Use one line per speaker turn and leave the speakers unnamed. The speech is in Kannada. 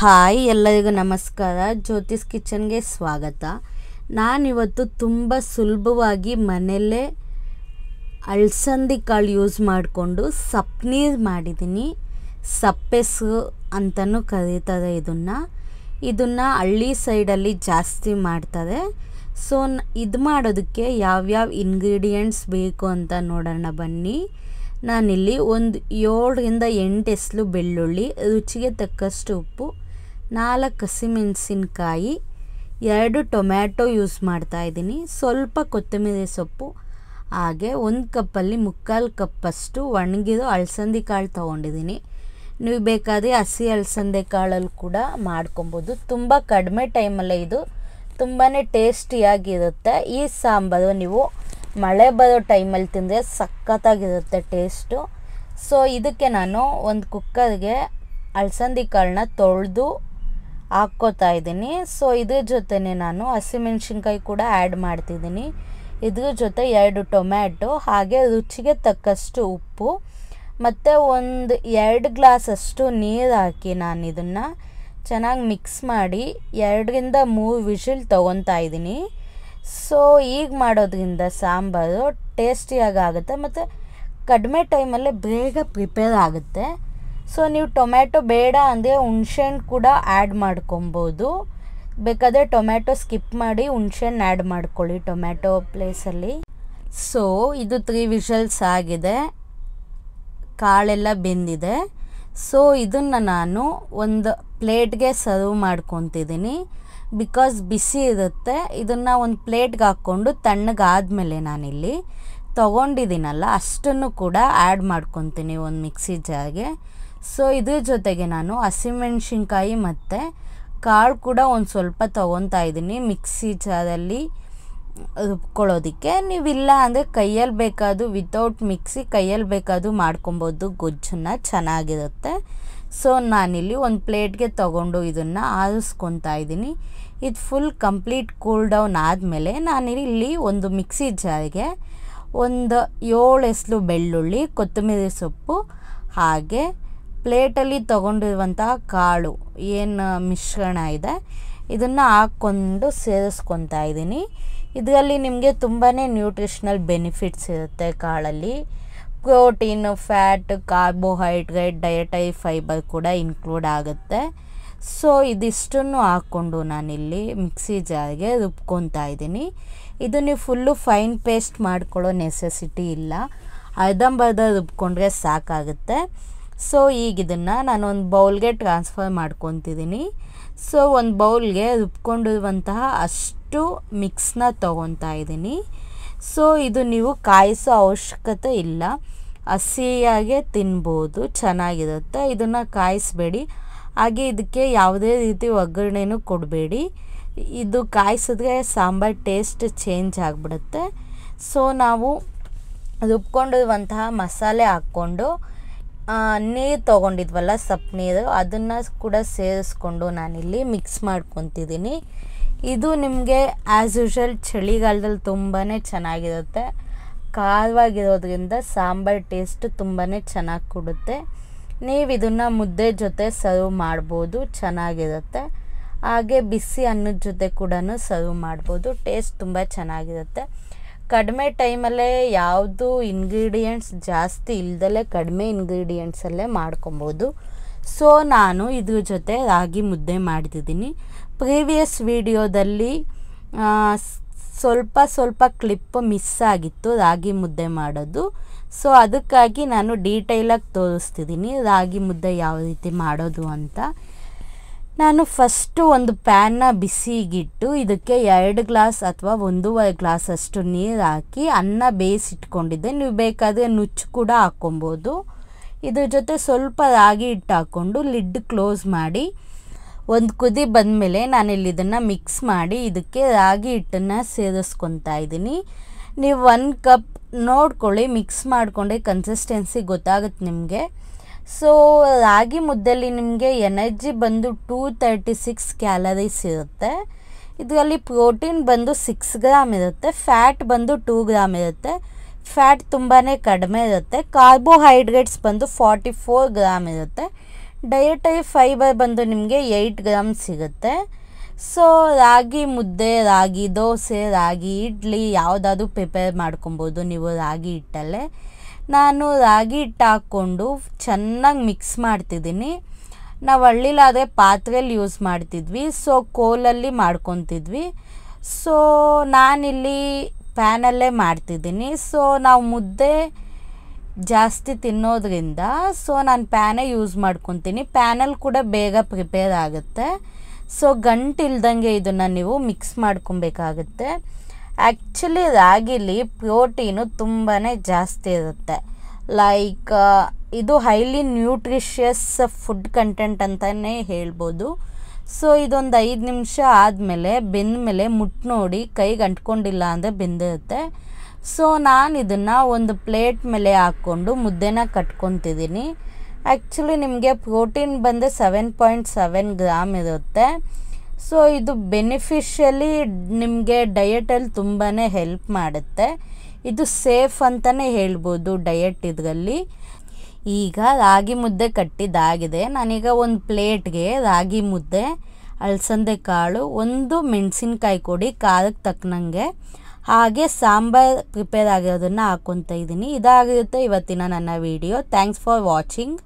ಹಾಯ್ ಎಲ್ಲರಿಗೂ ನಮಸ್ಕಾರ. ಜ್ಯೋತಿಸ್ ಕಿಚನ್ಗೆ ಸ್ವಾಗತ. ನಾನಿವತ್ತು ತುಂಬ ಸುಲಭವಾಗಿ ಮನೆಯಲ್ಲೇ ಅಲಸಂದಿ ಕಾಳು ಯೂಸ್ ಮಾಡಿಕೊಂಡು ಸಪ್ಪನೀರು ಮಾಡಿದ್ದೀನಿ. ಸಪ್ಪೆಸು ಅಂತಲೂ ಕರೀತಾರೆ ಇದನ್ನು ಹಳ್ಳಿ ಸೈಡಲ್ಲಿ ಜಾಸ್ತಿ ಮಾಡ್ತಾರೆ. ಸೊ ಇದು ಮಾಡೋದಕ್ಕೆ ಯಾವ್ಯಾವ ಇಂಗ್ರೀಡಿಯೆಂಟ್ಸ್ ಬೇಕು ಅಂತ ನೋಡೋಣ ಬನ್ನಿ. ನಾನಿಲ್ಲಿ ಒಂದು 7ರಿಂದ 8 ಎಸಳು ಬೆಳ್ಳುಳ್ಳಿ, ರುಚಿಗೆ ತಕ್ಕಷ್ಟು ಉಪ್ಪು, 4 ಹಸಿಮೆಣಸಿನ್ಕಾಯಿ, 2 ಟೊಮ್ಯಾಟೊ ಯೂಸ್ ಮಾಡ್ತಾಯಿದ್ದೀನಿ, ಸ್ವಲ್ಪ ಕೊತ್ತಂಬರಿ ಸೊಪ್ಪು, ಹಾಗೆ 1 ಕಪ್ಪಲ್ಲಿ 3/4 ಕಪ್ಪಷ್ಟು ಒಣಗಿರೋ ಅಲಸಂದಿ ಕಾಳು ತೊಗೊಂಡಿದ್ದೀನಿ. ನೀವು ಬೇಕಾದರೆ ಹಸಿ ಅಲಸಂದೆ ಕಾಳಲ್ಲಿ ಕೂಡ ಮಾಡ್ಕೊಬೋದು. ತುಂಬ ಕಡಿಮೆ ಟೈಮಲ್ಲೇ ಇದು ತುಂಬಾ ಟೇಸ್ಟಿಯಾಗಿರುತ್ತೆ. ಈ ಸಾಂಬಾರು ನೀವು ಮಳೆ ಬರೋ ಟೈಮಲ್ಲಿ ತಿಂದರೆ ಸಖತ್ತಾಗಿರುತ್ತೆ ಟೇಸ್ಟು. ಸೊ ಇದಕ್ಕೆ ನಾನು ಒಂದು ಕುಕ್ಕರ್ಗೆ ಅಲಸಂದಿ ಕಾಳನ್ನ ತೊಳೆದು ಹಾಕ್ಕೋತಾ ಇದ್ದೀನಿ. ಸೊ ಇದ್ರ ಜೊತೆನೇ ನಾನು ಹಸಿಮೆಣ್ಸಿನ್ಕಾಯಿ ಕೂಡ ಆ್ಯಡ್ ಮಾಡ್ತಿದ್ದೀನಿ. ಇದ್ರ ಜೊತೆ 2 ಟೊಮ್ಯಾಟೊ, ಹಾಗೆ ರುಚಿಗೆ ತಕ್ಕಷ್ಟು ಉಪ್ಪು ಮತ್ತು 2 ಗ್ಲಾಸಷ್ಟು ನೀರು ಹಾಕಿ ನಾನು ಇದನ್ನು ಚೆನ್ನಾಗಿ ಮಿಕ್ಸ್ ಮಾಡಿ 2ರಿಂದ 3 ವಿಷಲ್ ತೊಗೊತಾ ಇದ್ದೀನಿ. ಸೊ ಈಗ ಮಾಡೋದ್ರಿಂದ ಸಾಂಬಾರು ಟೇಸ್ಟಿಯಾಗಿ ಆಗುತ್ತೆ ಮತ್ತು ಕಡಿಮೆ ಟೈಮಲ್ಲೇ ಬೇಗ ಪ್ರಿಪೇರ್ ಆಗುತ್ತೆ. ಸೊ ನೀವು ಟೊಮ್ಯಾಟೊ ಬೇಡ ಅಂದರೆ ಹುಣ್ಸೆಹಣ್ಣು ಕೂಡ ಆ್ಯಡ್ ಮಾಡ್ಕೊಬೋದು. ಬೇಕಾದರೆ ಟೊಮ್ಯಾಟೊ ಸ್ಕಿಪ್ ಮಾಡಿ ಹುಣ್ಸೆಹಣ್ಣು ಆ್ಯಡ್ ಮಾಡ್ಕೊಳ್ಳಿ ಟೊಮ್ಯಾಟೊ ಪ್ಲೇಸಲ್ಲಿ. ಸೊ ಇದು 3 ವಿಷಲ್ಸ್ ಆಗಿದೆ, ಕಾಳೆಲ್ಲ ಬೆಂದಿದೆ. ಸೊ ಇದನ್ನು ನಾನು ಒಂದು ಪ್ಲೇಟ್ಗೆ ಸರ್ವ್ ಮಾಡ್ಕೊತಿದ್ದೀನಿ. ಬಿಕಾಸ್ ಬಿಸಿ ಇರುತ್ತೆ. ಇದನ್ನು ಒಂದು ಪ್ಲೇಟ್ಗೆ ಹಾಕ್ಕೊಂಡು ತಣ್ಣಗಾದ್ಮೇಲೆ ನಾನಿಲ್ಲಿ ತೊಗೊಂಡಿದ್ದೀನಲ್ಲ ಅಷ್ಟನ್ನು ಕೂಡ ಆ್ಯಡ್ ಮಾಡ್ಕೊತೀನಿ ಒಂದು ಮಿಕ್ಸಿ ಜಾರ್ಗೆ. ಸೊ ಇದ್ರ ಜೊತೆಗೆ ನಾನು ಹಸಿಮೆಣ್ಸಿನ್ಕಾಯಿ ಮತ್ತು ಕಾಳು ಕೂಡ ಒಂದು ಸ್ವಲ್ಪ ತೊಗೊತಾ ಇದ್ದೀನಿ ಮಿಕ್ಸಿ ಜಾರಲ್ಲಿ ರುಬ್ಕೊಳ್ಳೋದಕ್ಕೆ. ನೀವಿಲ್ಲ ಅಂದರೆ ಕೈಯಲ್ಲಿ ಬೇಕಾದರೂ ವಿತೌಟ್ ಮಿಕ್ಸಿ ಕೈಯಲ್ಲಿ ಬೇಕಾದರೂ ಮಾಡ್ಕೊಬೋದು, ಗೊಜ್ಜನ್ನು ಚೆನ್ನಾಗಿರುತ್ತೆ. ಸೊ ನಾನಿಲ್ಲಿ ಒಂದು ಪ್ಲೇಟ್ಗೆ ತೊಗೊಂಡು ಇದನ್ನು ಆರಿಸ್ಕೊತಾ ಇದ್ದೀನಿ. ಇದು ಫುಲ್ ಕಂಪ್ಲೀಟ್ ಕೂಲ್ ಡೌನ್ ಆದಮೇಲೆ ನಾನಿಲ್ಲಿ ಒಂದು ಮಿಕ್ಸಿ ಜಾರಿಗೆ ಒಂದು 7 ಎಸಳು ಬೆಳ್ಳುಳ್ಳಿ, ಕೊತ್ತಂಬರಿ ಸೊಪ್ಪು, ಹಾಗೆ ಪ್ಲೇಟಲ್ಲಿ ತೊಗೊಂಡಿರುವಂತಹ ಕಾಳು ಏನು ಮಿಶ್ರಣ ಇದೆ ಇದನ್ನು ಹಾಕ್ಕೊಂಡು ಸೇರಿಸ್ಕೊತಾ ಇದ್ದೀನಿ. ಇದರಲ್ಲಿ ನಿಮಗೆ ತುಂಬಾ ನ್ಯೂಟ್ರಿಷನಲ್ ಬೆನಿಫಿಟ್ಸ್ ಇರುತ್ತೆ ಕಾಳಲ್ಲಿ. Protein, fat, carbohydrate, dietary fibre ಕೂಡ ಇನ್ಕ್ಲೂಡ್ ಆಗುತ್ತೆ. ಸೊ ಇದಿಷ್ಟನ್ನು ಹಾಕ್ಕೊಂಡು ನಾನಿಲ್ಲಿ ಮಿಕ್ಸಿ ಜಾರ್ಗೆ ರುಬ್ಕೊತಾ ಇದ್ದೀನಿ. ಇದು ನೀವು ಫುಲ್ಲು ಫೈನ್ ಪೇಸ್ಟ್ ಮಾಡ್ಕೊಳ್ಳೋ ನೆಸೆಸಿಟಿ ಇಲ್ಲ, ಅರ್ಧಂಬರ್ಧ ರುಬ್ಕೊಂಡ್ರೆ ಸಾಕಾಗುತ್ತೆ. ಸೊ ಈಗ ಇದನ್ನು ನಾನು ಒಂದು ಬೌಲ್ಗೆ ಟ್ರಾನ್ಸ್ಫರ್ ಮಾಡ್ಕೊತಿದ್ದೀನಿ. ಸೊ ಒಂದು ಬೌಲ್ಗೆ ರುಬ್ಕೊಂಡಿರುವಂತಹ ಅಷ್ಟು ಮಿಕ್ಸ್ನ ತೊಗೊತಾ ಇದ್ದೀನಿ. ಸೊ ಇದು ನೀವು ಕಾಯಿಸೋ ಅವಶ್ಯಕತೆ ಇಲ್ಲ, ಹಸಿಯಾಗೆ ತಿನ್ಬೋದು, ಚೆನ್ನಾಗಿರುತ್ತೆ. ಇದನ್ನು ಕಾಯಿಸಬೇಡಿ, ಹಾಗೆ ಇದಕ್ಕೆ ಯಾವುದೇ ರೀತಿ ಒಗ್ಗರಣೆನೂ ಕೊಡಬೇಡಿ. ಇದು ಕಾಯಿಸಿದ್ರೆ ಸಾಂಬಾರು ಟೇಸ್ಟ್ ಚೇಂಜ್ ಆಗಿಬಿಡುತ್ತೆ. ಸೊ ನಾವು ರುಬ್ಕೊಂಡಿರುವಂತಹ ಮಸಾಲೆ ಹಾಕ್ಕೊಂಡು ನೀರು ತೊಗೊಂಡಿದ್ವಲ್ಲ ಸಪ್ಪೆ ನೀರು, ಅದನ್ನು ಕೂಡ ಸೇರಿಸ್ಕೊಂಡು ನಾನಿಲ್ಲಿ ಮಿಕ್ಸ್ ಮಾಡ್ಕೊತಿದ್ದೀನಿ. ಇದು ನಿಮಗೆ ಆ್ಯಸ್ ಯೂಶ್ವಲ್ ಚಳಿಗಾಲದಲ್ಲಿ ತುಂಬಾ ಚೆನ್ನಾಗಿರುತ್ತೆ. ಖಾರವಾಗಿರೋದ್ರಿಂದ ಸಾಂಬಾರು ಟೇಸ್ಟ್ ತುಂಬಾ ಚೆನ್ನಾಗಿ ಕೊಡುತ್ತೆ. ನೀವು ಇದನ್ನು ಮುದ್ದೆ ಜೊತೆ ಸರ್ವ್ ಮಾಡ್ಬೋದು, ಚೆನ್ನಾಗಿರುತ್ತೆ. ಹಾಗೆ ಬಿಸಿ ಅನ್ನದ ಜೊತೆ ಕೂಡ ಸರ್ವ್ ಮಾಡ್ಬೋದು, ಟೇಸ್ಟ್ ತುಂಬ ಚೆನ್ನಾಗಿರುತ್ತೆ. ಕಡಿಮೆ ಟೈಮಲ್ಲೇ ಯಾವುದು ಇಂಗ್ರೀಡಿಯೆಂಟ್ಸ್ ಜಾಸ್ತಿ ಇಲ್ದಲೇ ಕಡಿಮೆ ಇಂಗ್ರೀಡಿಯೆಂಟ್ಸಲ್ಲೇ ಮಾಡ್ಕೊಬೋದು. ಸೊ ನಾನು ಇದ್ರ ಜೊತೆ ರಾಗಿ ಮುದ್ದೆ ಮಾಡ್ತಿದ್ದೀನಿ. ಪ್ರೀವಿಯಸ್ ವಿಡಿಯೋದಲ್ಲಿ ಸ್ವಲ್ಪ ಕ್ಲಿಪ್ ಮಿಸ್ ಆಗಿತ್ತು ರಾಗಿ ಮುದ್ದೆ ಮಾಡೋದು. ಸೊ ಅದಕ್ಕಾಗಿ ನಾನು ಡೀಟೇಲಾಗಿ ತೋರಿಸ್ತಿದ್ದೀನಿ ರಾಗಿ ಮುದ್ದೆ ಯಾವ ರೀತಿ ಮಾಡೋದು ಅಂತ. ನಾನು ಫಸ್ಟು ಒಂದು ಪ್ಯಾನ್ನ ಬಿಸಿಗಿಟ್ಟು ಇದಕ್ಕೆ 2 ಗ್ಲಾಸ್ ಅಥವಾ 1.5 ಗ್ಲಾಸಷ್ಟು ನೀರು ಹಾಕಿ ಅನ್ನ ಬೇಯಿಸಿಟ್ಕೊಂಡಿದ್ದೆ. ನೀವು ಬೇಕಾದರೆ ನುಚ್ಚು ಕೂಡ ಹಾಕ್ಕೊಬೋದು. ಇದ್ರ ಜೊತೆ ಸ್ವಲ್ಪ ರಾಗಿ ಹಿಟ್ಟು ಹಾಕ್ಕೊಂಡು ಲಿಡ್ ಕ್ಲೋಸ್ ಮಾಡಿ ಒಂದು ಕುದಿ ಬಂದಮೇಲೆ ನಾನಿಲ್ಲಿ ಇದನ್ನು ಮಿಕ್ಸ್ ಮಾಡಿ ಇದಕ್ಕೆ ರಾಗಿ ಹಿಟ್ಟನ್ನು ಸೇರಿಸ್ಕೊತಾ ಇದ್ದೀನಿ. ನೀವು 1 ಕಪ್ ನೋಡ್ಕೊಳ್ಳಿ, ಮಿಕ್ಸ್ ಮಾಡಿಕೊಂಡೆ ಕನ್ಸಿಸ್ಟೆನ್ಸಿ ಗೊತ್ತಾಗುತ್ತೆ ನಿಮಗೆ. ಸೊ ರಾಗಿ ಮುದ್ದೆಯಲ್ಲಿ ನಿಮಗೆ ಎನರ್ಜಿ ಬಂದು 236 ಕ್ಯಾಲರೀಸ್ ಇರುತ್ತೆ. ಇದರಲ್ಲಿ ಪ್ರೋಟೀನ್ ಬಂದು 6 ಗ್ರಾಮ್ ಇರುತ್ತೆ, ಫ್ಯಾಟ್ ಬಂದು 2 ಗ್ರಾಮ್ ಇರುತ್ತೆ. ಫ್ಯಾಟ್ ತುಂಬಾ ಕಡಿಮೆ ಇರುತ್ತೆ. ಕಾರ್ಬೋಹೈಡ್ರೇಟ್ಸ್ ಬಂದು 44 ಗ್ರಾಮ್ ಇರುತ್ತೆ. ಡಯಟರಿ ಫೈಬರ್ ಬಂದು ನಿಮಗೆ 8 ಗ್ರಾಮ್ ಸಿಗುತ್ತೆ. ಸೊ ರಾಗಿ ಮುದ್ದೆ, ರಾಗಿ ದೋಸೆ, ರಾಗಿ ಇಡ್ಲಿ ಯಾವುದಾದ್ರೂ ಪ್ರಿಪೇರ್ ಮಾಡ್ಕೊಬೋದು ನೀವು ರಾಗಿ ಹಿಟ್ಟಲ್ಲೇ. ನಾನು ರಾಗಿ ಹಿಟ್ಟು ಹಾಕ್ಕೊಂಡು ಚೆನ್ನಾಗಿ ಮಿಕ್ಸ್ ಮಾಡ್ತಿದ್ದೀನಿ. ನಾವು ಹಳ್ಳಿಲಾದರೆ ಪಾತ್ರೆಯಲ್ಲಿ ಯೂಸ್ ಮಾಡ್ತಿದ್ವಿ, ಸೊ ಕೋಲಲ್ಲಿ ಮಾಡ್ಕೊತಿದ್ವಿ. ಸೊ ನಾನಿಲ್ಲಿ ಪ್ಯಾನಲ್ಲೇ ಮಾಡ್ತಿದ್ದೀನಿ. ಸೊ ನಾವು ಮುದ್ದೆ ಜಾಸ್ತಿ ತಿನ್ನೋದ್ರಿಂದ ಸೊ ನಾನು ಪ್ಯಾನೇ ಯೂಸ್ ಮಾಡ್ಕೊತೀನಿ. ಪ್ಯಾನಲ್ಲಿ ಕೂಡ ಬೇಗ ಪ್ರಿಪೇರ್ ಆಗುತ್ತೆ. ಸೊ ಗಂಟಿಲ್ದಂಗೆ ಇದನ್ನು ನೀವು ಮಿಕ್ಸ್ ಮಾಡ್ಕೊಬೇಕಾಗುತ್ತೆ. ಆ್ಯಕ್ಚುಲಿ ರಾಗಿಲಿ ಪ್ರೋಟೀನು ತುಂಬಾ ಜಾಸ್ತಿ ಇರುತ್ತೆ. ಲೈಕ್ ಇದು ಹೈಲಿ ನ್ಯೂಟ್ರಿಷಿಯಸ್ ಫುಡ್ ಕಂಟೆಂಟ್ ಅಂತಲೇ ಹೇಳ್ಬೋದು. ಸೊ ಇದೊಂದು 5 ನಿಮಿಷ ಆದಮೇಲೆ ಬೆಂದಮೇಲೆ ಮುಟ್ಟು ನೋಡಿ ಕೈಗೆ ಅಂಟ್ಕೊಂಡಿಲ್ಲ ಅಂದರೆ ಬೆಂದಿರುತ್ತೆ. ಸೊ ನಾನು ಇದನ್ನು ಒಂದು ಪ್ಲೇಟ್ ಮೇಲೆ ಹಾಕ್ಕೊಂಡು ಮುದ್ದೆನ ಕಟ್ಕೊತಿದ್ದೀನಿ. ಆ್ಯಕ್ಚುಲಿ ನಿಮಗೆ ಪ್ರೋಟೀನ್ ಬಂದು 7.7 ಗ್ರಾಮ್ ಇರುತ್ತೆ. ಸೊ ಇದು ಬೆನಿಫಿಷಿಯಲಿ ನಿಮಗೆ ಡಯಟಲ್ಲಿ ತುಂಬಾ ಹೆಲ್ಪ್ ಮಾಡುತ್ತೆ. ಇದು ಸೇಫ್ ಅಂತಲೇ ಹೇಳ್ಬೋದು ಡಯಟ್ ಇದರಲ್ಲಿ. ಈಗ ರಾಗಿ ಮುದ್ದೆ ಕಟ್ಟಿದ್ದಾಗಿದೆ. ನಾನೀಗ ಒಂದು ಪ್ಲೇಟ್ಗೆ ರಾಗಿ ಮುದ್ದೆ, ಅಲಸಂದೆ ಕಾಳು, ಒಂದು ಮೆಣಸಿನ್ಕಾಯಿ ಕೊಡಿ ಖಾರಕ್ಕೆ ತಕ್ಕನಂಗೆ, ಹಾಗೆ ಸಾಂಬಾರು ಪ್ರಿಪೇರ್ ಆಗಿರೋದನ್ನು ಹಾಕ್ಕೊತಾ ಇದ್ದೀನಿ. ಇದಾಗಿರುತ್ತೆ ಇವತ್ತಿನ ನನ್ನ ವಿಡಿಯೋ. Thanks for watching.